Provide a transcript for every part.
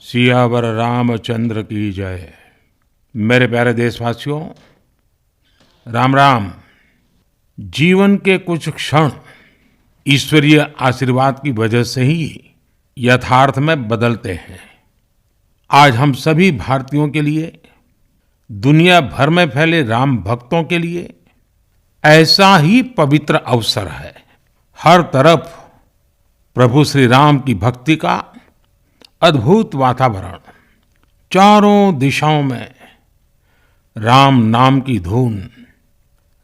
सियावर रामचंद्र की जय। मेरे प्यारे देशवासियों, राम राम। जीवन के कुछ क्षण ईश्वरीय आशीर्वाद की वजह से ही यथार्थ में बदलते हैं। आज हम सभी भारतीयों के लिए, दुनिया भर में फैले राम भक्तों के लिए ऐसा ही पवित्र अवसर है। हर तरफ प्रभु श्री राम की भक्ति का अद्भुत वातावरण, चारों दिशाओं में राम नाम की धुन,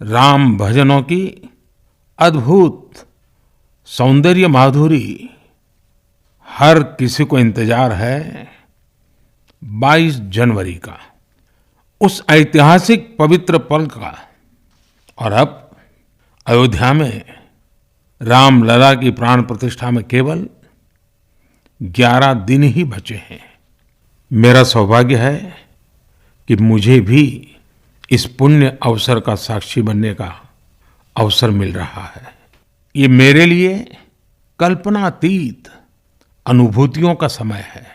राम भजनों की अद्भुत सौंदर्य माधुरी। हर किसी को इंतजार है 22 जनवरी का, उस ऐतिहासिक पवित्र पल का। और अब अयोध्या में रामलला की प्राण प्रतिष्ठा में केवल 11 दिन ही बचे हैं। मेरा सौभाग्य है कि मुझे भी इस पुण्य अवसर का साक्षी बनने का अवसर मिल रहा है। ये मेरे लिए कल्पनातीत अनुभूतियों का समय है।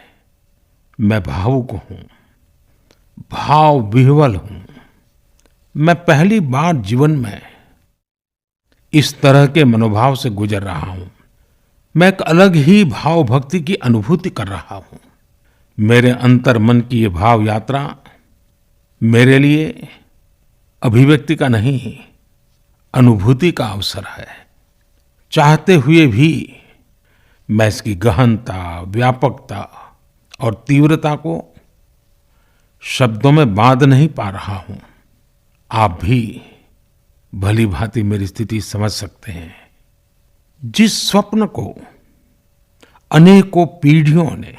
मैं भावुक हूँ, भाव विह्वल हूँ। मैं पहली बार जीवन में इस तरह के मनोभाव से गुजर रहा हूँ। मैं एक अलग ही भाव भक्ति की अनुभूति कर रहा हूँ। मेरे अंतर मन की ये भाव यात्रा मेरे लिए अभिव्यक्ति का नहीं, अनुभूति का अवसर है। चाहते हुए भी मैं इसकी गहनता, व्यापकता और तीव्रता को शब्दों में बांध नहीं पा रहा हूँ। आप भी भली भांति मेरी स्थिति समझ सकते हैं। जिस स्वप्न को अनेकों पीढ़ियों ने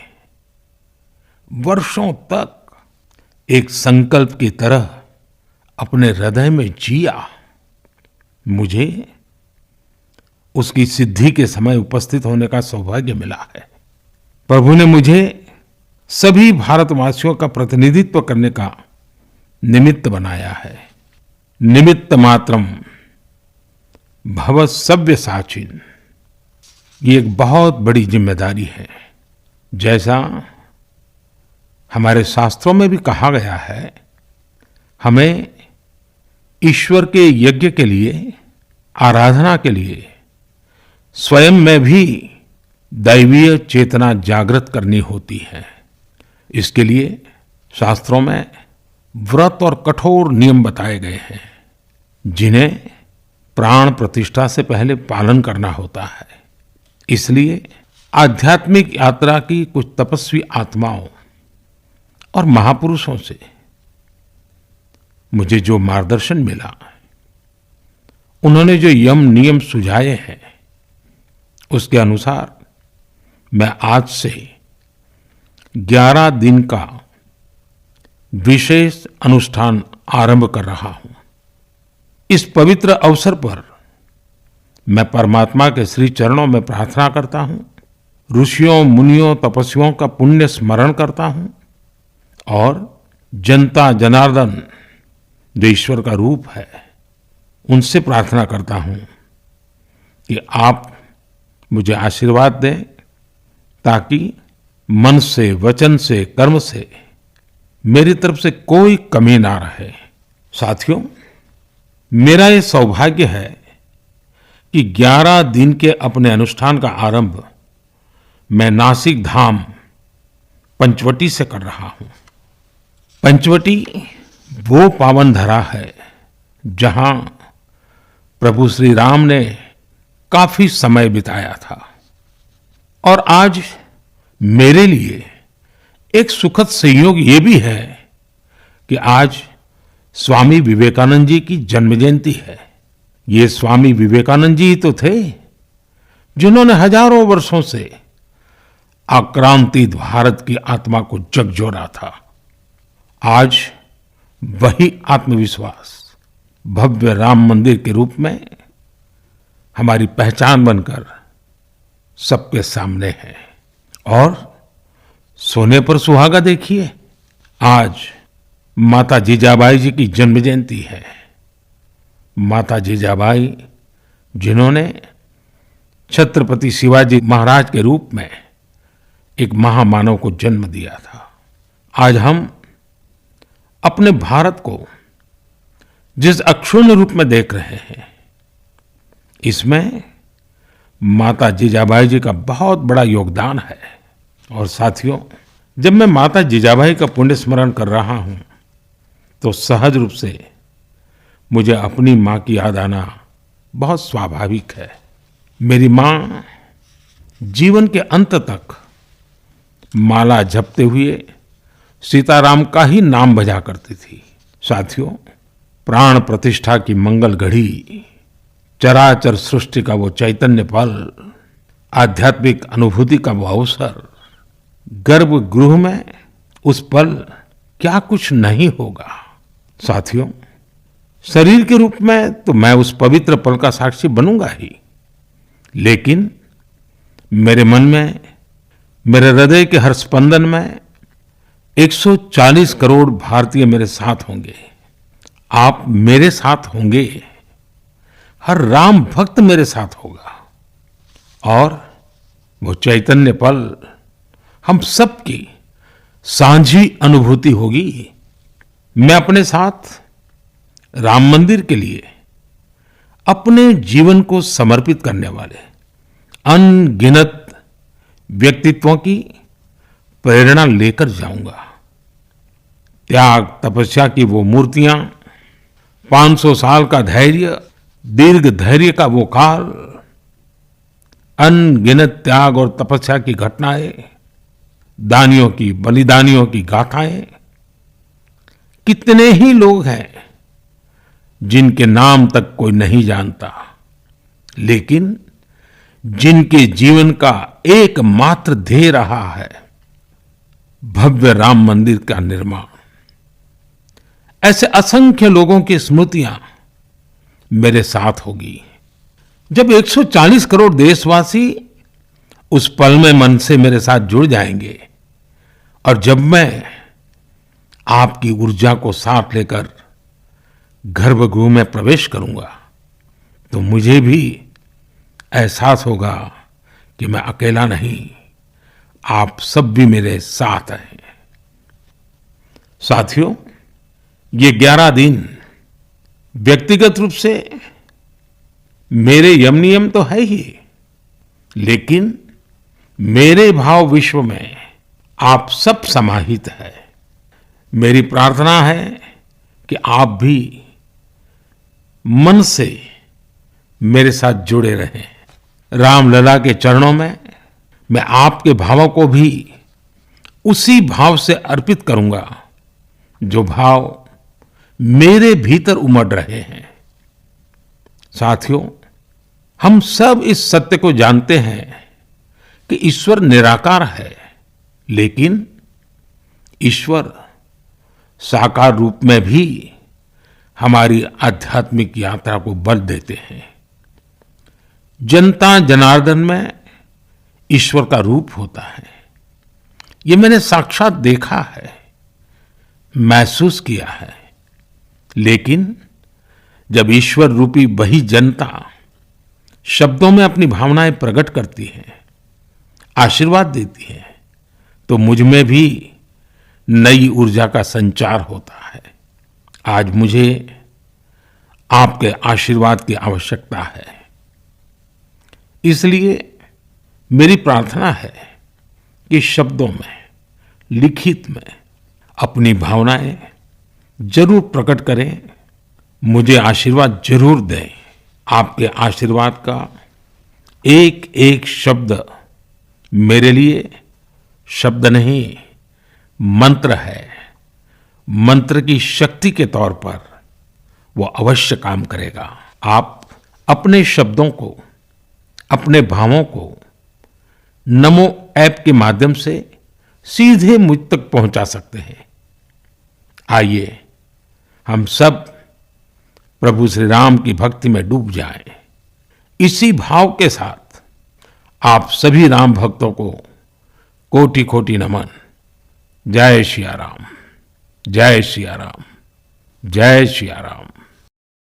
वर्षों तक एक संकल्प की तरह अपने हृदय में जिया, मुझे उसकी सिद्धि के समय उपस्थित होने का सौभाग्य मिला है। प्रभु ने मुझे सभी भारतवासियों का प्रतिनिधित्व करने का निमित्त बनाया है। निमित्त मात्रम भव सव्यसाचिन। ये एक बहुत बड़ी जिम्मेदारी है। जैसा हमारे शास्त्रों में भी कहा गया है, हमें ईश्वर के यज्ञ के लिए, आराधना के लिए स्वयं में भी दैवीय चेतना जागृत करनी होती है। इसके लिए शास्त्रों में व्रत और कठोर नियम बताए गए हैं, जिन्हें प्राण प्रतिष्ठा से पहले पालन करना होता है। इसलिए आध्यात्मिक यात्रा की कुछ तपस्वी आत्माओं और महापुरुषों से मुझे जो मार्गदर्शन मिला, उन्होंने जो यम नियम सुझाए हैं, उसके अनुसार मैं आज से 11 दिन का विशेष अनुष्ठान आरंभ कर रहा हूं। इस पवित्र अवसर पर मैं परमात्मा के श्री चरणों में प्रार्थना करता हूं, ऋषियों, मुनियों, तपस्वियों का पुण्य स्मरण करता हूं और जनता जनार्दन जो ईश्वर का रूप है, उनसे प्रार्थना करता हूं कि आप मुझे आशीर्वाद दें, ताकि मन से, वचन से, कर्म से मेरी तरफ से कोई कमी ना रहे। साथियों, मेरा ये सौभाग्य है कि 11 दिन के अपने अनुष्ठान का आरंभ मैं नासिक धाम पंचवटी से कर रहा हूं। पंचवटी वो पावन धरा है जहां प्रभु श्री राम ने काफी समय बिताया था। और आज मेरे लिए एक सुखद संयोग ये भी है कि आज स्वामी विवेकानंद जी की जन्म जयंती है। ये स्वामी विवेकानंद जी ही तो थे जिन्होंने हजारों वर्षों से आक्रांतित भारत की आत्मा को झकझोरा था। आज वही आत्मविश्वास भव्य राम मंदिर के रूप में हमारी पहचान बनकर सबके सामने है। और सोने पर सुहागा देखिए, आज माता जीजाबाई जी की जन्म जयंती है। माता जीजाबाई, जिन्होंने छत्रपति शिवाजी महाराज के रूप में एक महामानव को जन्म दिया था। आज हम अपने भारत को जिस अक्षुण्ण रूप में देख रहे हैं, इसमें माता जीजाबाई जी का बहुत बड़ा योगदान है। और साथियों, जब मैं माता जीजाबाई का पुण्य स्मरण कर रहा हूं, तो सहज रूप से मुझे अपनी मां की याद आना बहुत स्वाभाविक है। मेरी मां जीवन के अंत तक माला जपते हुए सीताराम का ही नाम भजा करती थी। साथियों, प्राण प्रतिष्ठा की मंगल घड़ी, चराचर सृष्टि का वो चैतन्य पल, आध्यात्मिक अनुभूति का वो अवसर, गर्भगृह में उस पल क्या कुछ नहीं होगा। साथियों, शरीर के रूप में तो मैं उस पवित्र पल का साक्षी बनूंगा ही, लेकिन मेरे मन में, मेरे हृदय के हर स्पंदन में 140 करोड़ भारतीय मेरे साथ होंगे। आप मेरे साथ होंगे, हर राम भक्त मेरे साथ होगा, और वो चैतन्य पल हम सबकी साझी अनुभूति होगी। मैं अपने साथ राम मंदिर के लिए अपने जीवन को समर्पित करने वाले अनगिनत व्यक्तित्वों की प्रेरणा लेकर जाऊंगा। त्याग तपस्या की वो मूर्तियां, 500 साल का धैर्य, दीर्घ धैर्य का वो काल, अनगिनत त्याग और तपस्या की घटनाएं, दानियों की, बलिदानियों की गाथाएं, कितने ही लोग हैं जिनके नाम तक कोई नहीं जानता, लेकिन जिनके जीवन का एकमात्र ध्येय रहा है भव्य राम मंदिर का निर्माण। ऐसे असंख्य लोगों की स्मृतियां मेरे साथ होगी। जब 140 करोड़ देशवासी उस पल में मन से मेरे साथ जुड़ जाएंगे, और जब मैं आपकी ऊर्जा को साथ लेकर गर्भगृह में प्रवेश करूंगा, तो मुझे भी एहसास होगा कि मैं अकेला नहीं, आप सब भी मेरे साथ हैं। साथियों, ये 11 दिन व्यक्तिगत रूप से मेरे यम नियम तो है ही, लेकिन मेरे भाव विश्व में आप सब समाहित है। मेरी प्रार्थना है कि आप भी मन से मेरे साथ जुड़े रहें। रामलला के चरणों में मैं आपके भावों को भी उसी भाव से अर्पित करूंगा जो भाव मेरे भीतर उमड़ रहे हैं। साथियों, हम सब इस सत्य को जानते हैं कि ईश्वर निराकार है, लेकिन ईश्वर साकार रूप में भी हमारी आध्यात्मिक यात्रा को बल देते हैं। जनता जनार्दन में ईश्वर का रूप होता है, ये मैंने साक्षात देखा है, महसूस किया है। लेकिन जब ईश्वर रूपी वही जनता शब्दों में अपनी भावनाएं प्रकट करती है, आशीर्वाद देती है, तो मुझ में भी नई ऊर्जा का संचार होता है। आज मुझे आपके आशीर्वाद की आवश्यकता है, इसलिए मेरी प्रार्थना है कि शब्दों में, लिखित में अपनी भावनाएं जरूर प्रकट करें, मुझे आशीर्वाद जरूर दें। आपके आशीर्वाद का एक एक शब्द मेरे लिए शब्द नहीं, मंत्र है। मंत्र की शक्ति के तौर पर वो अवश्य काम करेगा। आप अपने शब्दों को, अपने भावों को नमो ऐप के माध्यम से सीधे मुझ तक पहुंचा सकते हैं। आइए हम सब प्रभु श्री राम की भक्ति में डूब जाएं। इसी भाव के साथ आप सभी राम भक्तों को कोटि कोटि नमन। जय सिया राम, जय सिया राम, जय सिया राम।